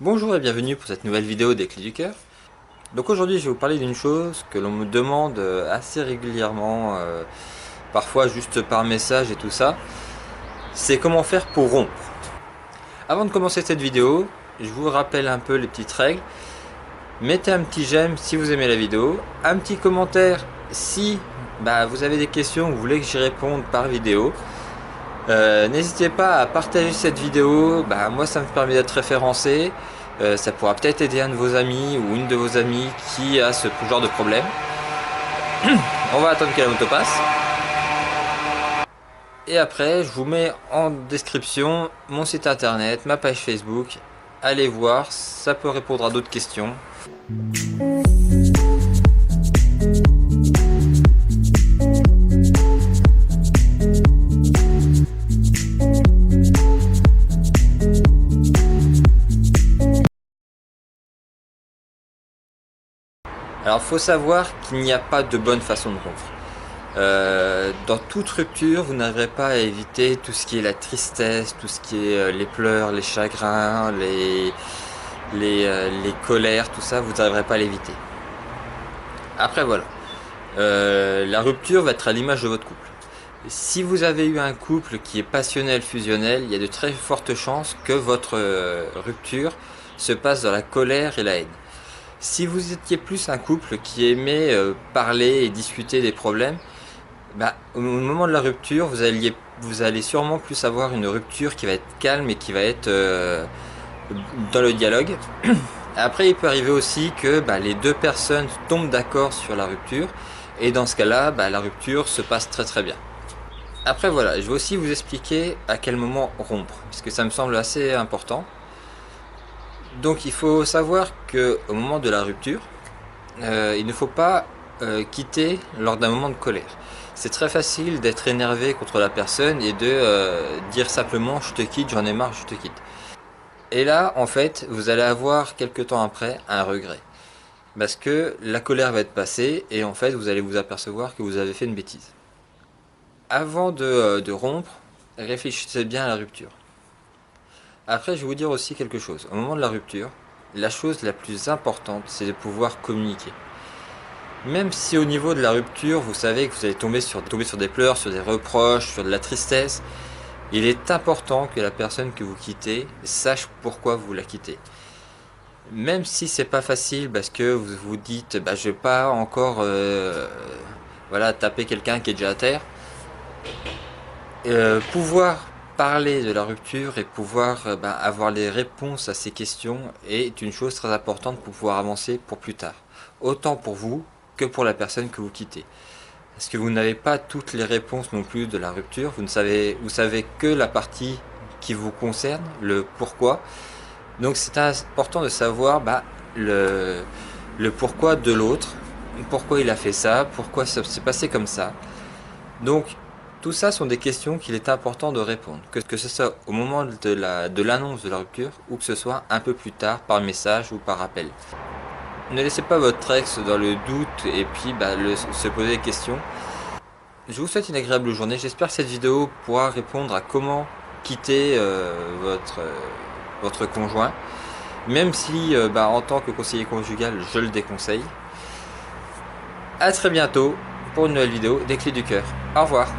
Bonjour et bienvenue pour cette nouvelle vidéo des Clés du Cœur. Donc aujourd'hui je vais vous parler d'une chose que l'on me demande assez régulièrement, parfois juste par message et tout ça. C'est comment faire pour rompre. Avant de commencer cette vidéo, je vous rappelle un peu les petites règles. Mettez un petit j'aime si vous aimez la vidéo, un petit commentaire si vous avez des questions ou vous voulez que j'y réponde par vidéo. N'hésitez pas à partager cette vidéo, moi ça me permet d'être référencé, ça pourra peut-être aider un de vos amis ou une de vos amies qui a ce genre de problème. On va attendre que la moto passe. Et après je vous mets en description mon site internet, ma page Facebook, allez voir, ça peut répondre à d'autres questions. Alors faut savoir qu'il n'y a pas de bonne façon de rompre. Dans toute rupture, vous n'arriverez pas à éviter tout ce qui est la tristesse, tout ce qui est les pleurs, les chagrins, les colères, tout ça, vous n'arriverez pas à l'éviter. Après voilà, la rupture va être à l'image de votre couple. Si vous avez eu un couple qui est passionnel, fusionnel, il y a de très fortes chances que votre rupture se passe dans la colère et la haine. Si vous étiez plus un couple qui aimait parler et discuter des problèmes, au moment de la rupture, vous allez sûrement plus avoir une rupture qui va être calme et qui va être dans le dialogue. Après, il peut arriver aussi que les deux personnes tombent d'accord sur la rupture, et dans ce cas-là, la rupture se passe très très bien. Après voilà, je vais aussi vous expliquer à quel moment rompre, parce que ça me semble assez important. Donc il faut savoir qu'au moment de la rupture, il ne faut pas quitter lors d'un moment de colère. C'est très facile d'être énervé contre la personne et de dire simplement je te quitte, j'en ai marre, je te quitte. Et là en fait vous allez avoir quelques temps après un regret. Parce que la colère va être passée et en fait vous allez vous apercevoir que vous avez fait une bêtise. Avant de rompre, réfléchissez bien à la rupture. Après, je vais vous dire aussi quelque chose. Au moment de la rupture, la chose la plus importante, c'est de pouvoir communiquer. Même si au niveau de la rupture, vous savez que vous allez tomber sur des pleurs, sur des reproches, sur de la tristesse, il est important que la personne que vous quittez sache pourquoi vous la quittez. Même si c'est pas facile parce que vous vous dites je vais pas encore taper quelqu'un qui est déjà à terre. Pouvoir parler de la rupture et pouvoir avoir les réponses à ces questions est une chose très importante pour pouvoir avancer pour plus tard. Autant pour vous que pour la personne que vous quittez. Parce que vous n'avez pas toutes les réponses non plus de la rupture, vous savez que la partie qui vous concerne, le pourquoi. Donc c'est important de savoir le pourquoi de l'autre, pourquoi il a fait ça, pourquoi ça s'est passé comme ça. Donc tout ça sont des questions qu'il est important de répondre, que ce soit au moment de l'annonce de la rupture ou que ce soit un peu plus tard par message ou par appel. Ne laissez pas votre ex dans le doute et puis se poser des questions. Je vous souhaite une agréable journée, j'espère que cette vidéo pourra répondre à comment quitter votre conjoint, même si en tant que conseiller conjugal je le déconseille. A très bientôt pour une nouvelle vidéo des Clés du Cœur. Au revoir.